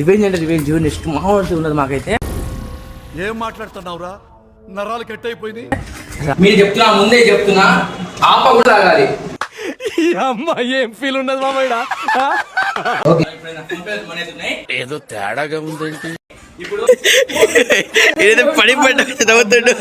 Revenge అంటే revenge next మామూలు ఉన్నది మాకైతే. ఏం మాట్లాడుతున్నావురా, నరాలు కట్ అయిపోయింది. మీరు చెప్తున్నా, ముందే చెప్తున్నా, ఆప కూడా తాగాలి. అమ్మాయి ఏం ఫీల్ ఉన్నది మామయ్య? ఏదో తేడాగా ఉందేంటి ఇప్పుడు ఏదో పడి నవ్వుతాడు.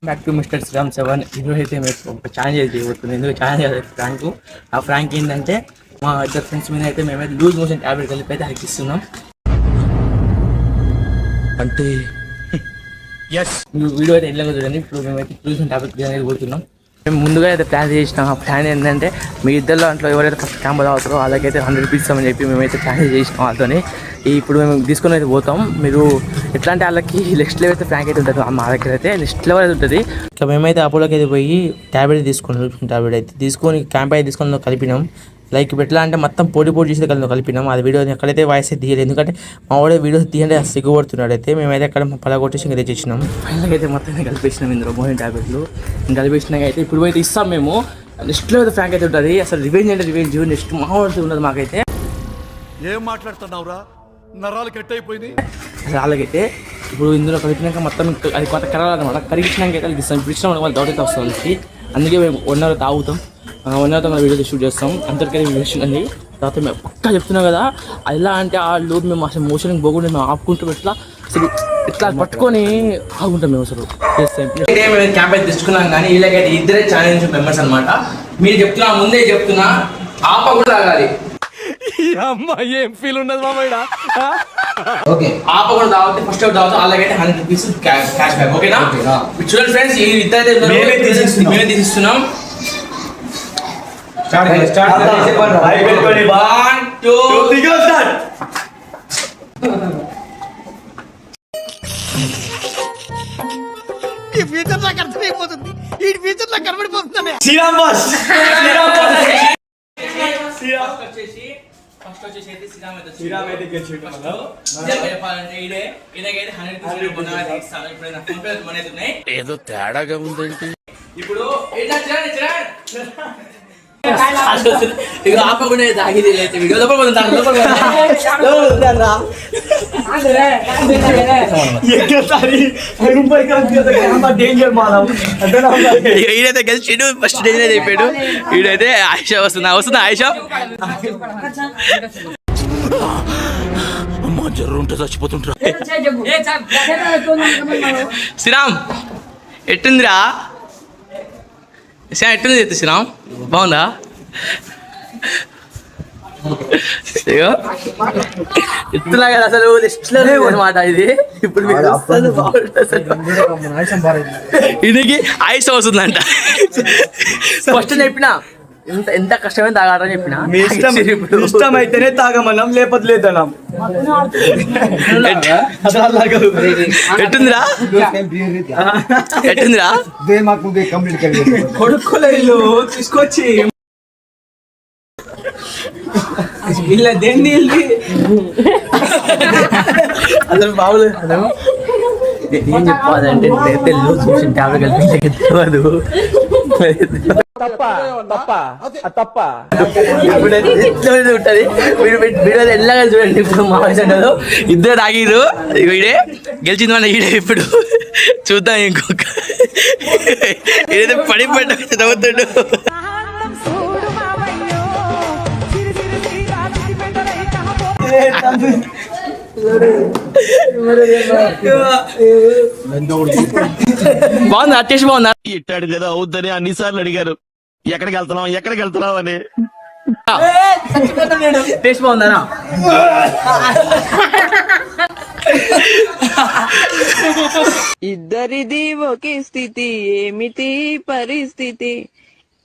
Back to mister Sriram 7. ఈరోజు అయితే మేము ఒక ఛాలెంజ్ చేయబోతుంది. ఎందుకు ఛాలెంజ్ ఫ్రాంక్? ఆ ఫ్రాంక్ ఏంటంటే మా ఇద్దరు ఫ్రెండ్స్ మీద అయితే మేమైతే లూజ్ మోషన్ ట్యాబ్లెట్ కలిపి అయితే అరికిస్తున్నాం. అంటే మీరు వీడియో అయితే ఎట్లా చూడండి. ఇప్పుడు మేమైతే లూజ్ మోషన్ ట్యాబ్లెట్ అనేది పోతున్నాం. మేము ముందుగా అయితే ప్లాన్ చేసినాం. ఆ ప్లాన్ ఏంటంటే మీ ఇద్దరు దాంట్లో ఎవరైతే ఫస్ట్ క్యాంప్ అవుతారో వాళ్ళకైతే 100 రూపీస్ ఇస్తామని చెప్పి మేమైతే ప్లాన్ చేసినాం వాళ్ళతోని. ఇప్పుడు మేము తీసుకొని అయితే పోతాం. మీరు ఎట్లా అంటే వాళ్ళకి నెక్స్ట్ లెవెల్ అయితే ఫ్రాంక్ అయితే ఉంటుంది. మా దగ్గర అయితే నెక్స్ట్ లెవెల్ అయితే ఉంటుంది. ఇట్లా మేమైతే అపోలోకి అయితే పోయి ట్యాబ్లెట్ తీసుకున్నాం. ట్యాబ్లెట్ అయితే తీసుకొని క్యాంప్ అయితే తీసుకొని కలిపినాం. లైక్ ఎట్లా అంటే మొత్తం పోటీ చేసి కలిపినాం. అది వీడియో ఎక్కడైతే వాయిస్ అయితే తీయలేదు, ఎందుకంటే మా వాడే వీడియో తీయండి సిగ్గుపడుతున్నాడు. అయితే మేమైతే అక్కడ పలగొట్టేసి ఇంకా తెచ్చినాం. ఫైనల్గా అయితే మొత్తం కలిపేసినాం ఇందులో మోషన్ ట్యాబ్లెట్లు కలిపేసినాక అయితే ఇప్పుడు అయితే ఇస్తాం మేము. నెక్స్ట్లో అయితే ఫ్రాంక్ అయితే ఉంటుంది. అసలు రివెంజ్ అంటే రివెంజ్ నెక్స్ట్ మామూలు ఉన్నది మాకైతే. ఏం మాట్లాడుతున్నావురా, నరాలు కట్ అయిపోయింది. అలాగైతే ఇప్పుడు ఇందులో కలిపినాక మొత్తం అది కొంత కరాలన్నమాట. కరిగించినాక అయితే ఇస్తాం. ఇప్పుడు ఇచ్చిన వాళ్ళకి డౌట్ అయితే వస్తుంది. అందుకే మేము 1 hour తాగుతాం. 1 hour మన వీడియో షూట్ చేస్తాం. అంతటికీ విషయం అండి. తర్వాత మేము పక్కా చెప్తున్నాం కదా, ఎలా అంటే ఆ లోపు మేము అసలు మోషన్ పోకుండా మేము ఆపుకుంటూ ఇట్లా అసలు ఇట్లా పట్టుకొని ఆగుంటాం మేము అసలు చేస్తాం. మేము క్యాంప్ అయితే తెచ్చుకున్నాం. కానీ వీళ్ళకైతే ఇద్దరే ఛాలెంజ్ మెంబర్స్ అనమాట. మీరు చెప్తున్నా, ముందే చెప్తున్నా, ఆప కూడా తాగాలి. అమ్మాయి ఏం ఫీల్ ఉన్నది మామయ్య? ఓకే, ఆప కూడా తాగితే ఫస్ట్ అవుట్ తాగుతాం. అలాగైతే 100 రూపీస్ క్యాష్ బ్యాక్. ఓకేనా? చూడండి ఫ్రెండ్స్, ఈ ఇద్దరు మేమే తీసిస్తున్నాం. ఈ ఫ్యూచర్ నాకు అర్థమైపోతుంది. ఈ ఫ్యూచర్ నాకు కనబడిపోతుంది. ఏదో తేడాగా ఉందేంటి ఇప్పుడు ఇక ఆపకుండా తాగింది అయితే వీడియో ఈడైతే గెలిచిండు. ఫస్ట్ డేంజర్ అయిపోయాడు. ఈడైతే ఆయిషా వస్తుందా ఆయిషా? అమ్మా జర్రు ఉంటే చచ్చిపోతుంటా. శ్రీరామ్ ఎట్టుందిరా? ఎట్టుంది చెప్తే శ్రీరామ్, బాగుందా? ఎత్తున్నా కదా అసలు అనమాట ఇది. ఇప్పుడు ఇది ఆయుష్ వస్తుందంట. ఫస్ట్ చెప్పిన ఎంత కష్టమైన తాగాలని చెప్పిన. ఇష్టం అయితేనే తాగమన్నాం, లేకపోతే లేదన్నాం. ఎట్టుందిరా? ఎట్టుందిరా? కొడుకోలేదు తీసుకొచ్చి ఇలా దేన్ని అసలు బాగులేదు. ఏం చెప్పాలంటే ట్యాబ్లెట్ కలిపి తెలియదు. ఉంటది వీడియో ఎలాగా చూడండి. ఇప్పుడు మా వయసు ఇద్దరు తాగిరు. వీడే గెలిచింది మన ఈడే. ఇప్పుడు చూద్దాం ఇంకొక ఏదైతే పడి నవ్వుతాడు. బాగుందా? టేస్ట్ బాగుందా? ఇట్టాడు కదా అవుద్దని అన్నిసార్లు అడిగారు. ఎక్కడికి వెళ్తున్నావు అని. టేస్ట్ బాగుందా? ఇద్దరిది ఒకే స్థితి, ఏమిటి పరిస్థితి?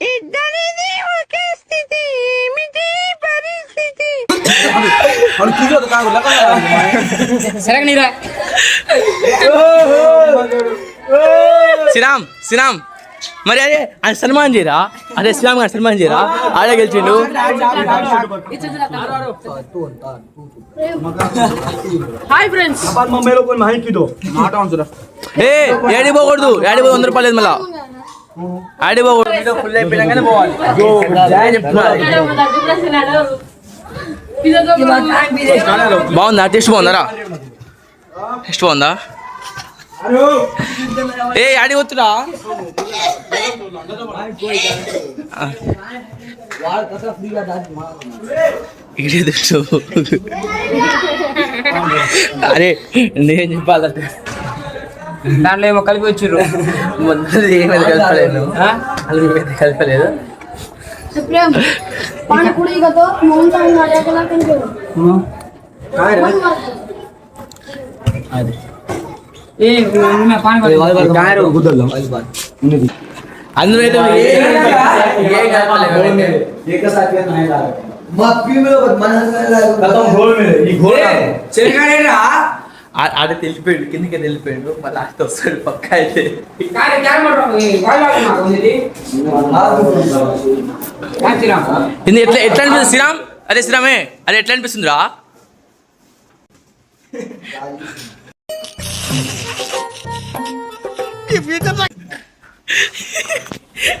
ఇద్దరిది ఒకే స్థితి, ఏమిటి పరిస్థితి? శ్రీరామ్ మరి అదే ఆయన సన్మాన్ చేయరా, అదే ఇస్లాం గారు సన్మాన్ చేయరా, ఆడే గెలిచిండు. హాయ్ ఫ్రెండ్స్ ఏ ఏడి పోకూడదు, ఏడి పోదు 100 రూపాయలు లేదు మళ్ళా ఆడి పోకూడదు. ఫుల్ అయిపోయినాకనే పోవాలి. బాగుందా? టేస్ట్ బాగుందారా? టేస్ట్ బాగుందా? ఏ ఆడి వద్దురా. అరే నేను చెప్పాలంటే దాంట్లో ఏమో కలిపి వచ్చిర్రు. ఏమైతే కలపలేదు, ఏమైతే కలపలేదు. అందులో అయితే ఏం కలపలేదు. ఆడ తెలిపోయాడు, కిందకి తెలిపోయాడు, మళ్ళీ లాస్ట్ వస్తాడు పక్క అయితే. ఇది ఎట్లా ఎట్లా అనిపిస్తుంది శ్రీరామ్? అరే శ్రీరామే, అరే ఎట్లా అనిపిస్తుందిరా? ఈ ఫ్యూచర్ లో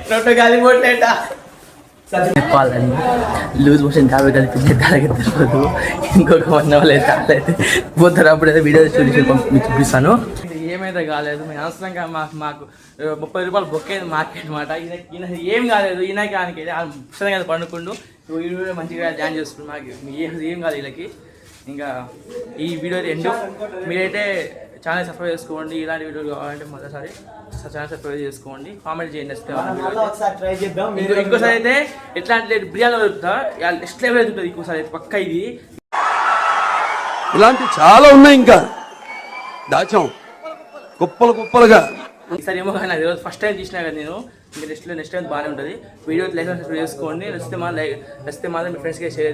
నోట గాలి పోట్లేట చెప్పాలని లూజ్ మోషన్ కాబట్టి కలిపి అలాగే తెలియదు. ఇంకొక 1 అవర్ అయితే పోతారు. అప్పుడైతే వీడియో మీకు చూపిస్తాను. ఏమైతే కాలేదు, మేము అనవసరంగా మాకు 30 రూపాయలు బొక్కేది మాకేనమాట. ఈయన ఏం కాలేదు, ఈయనకి ఆయనకి పుస్తకంగా పండుకుంటూ ఈ వీడియో మంచిగా జాయిన్ చేసుకుని మాకు ఏం కాదు వీళ్ళకి. ఇంకా ఈ వీడియో ఎండ్. మీరైతే ఛానల్ సబ్స్క్రైబ్ చేసుకోండి. ఇలాంటి వీడియోలు కావాలంటే మొదటిసారి ఛానల్ సబ్స్క్రైబ్ చేసుకోండి, కామెంట్ చేయండి. ఇంకోసారి అయితే ఎట్లాంటి బిర్యానీ దొరుకుతా నెక్స్ట్ లెవెల్ ఉంటుంది. ఇంకోసారి అయితే పక్క ఇది ఇలాంటి చాలా ఉన్నాయి, ఇంకా దాచాం కుప్పలు కుప్పలుగా. ఈసారి ఏమో కానీ నాకు ఫస్ట్ టైం చూసినా కదా నేను. ఇంకా నెక్స్ట్ టైం బాగానే ఉంటుంది. వీడియో లైక్ సబ్స్క్రైబ్ చేసుకోండి. నచ్చితే మాత్రం మీ ఫ్రెండ్స్కి షేర్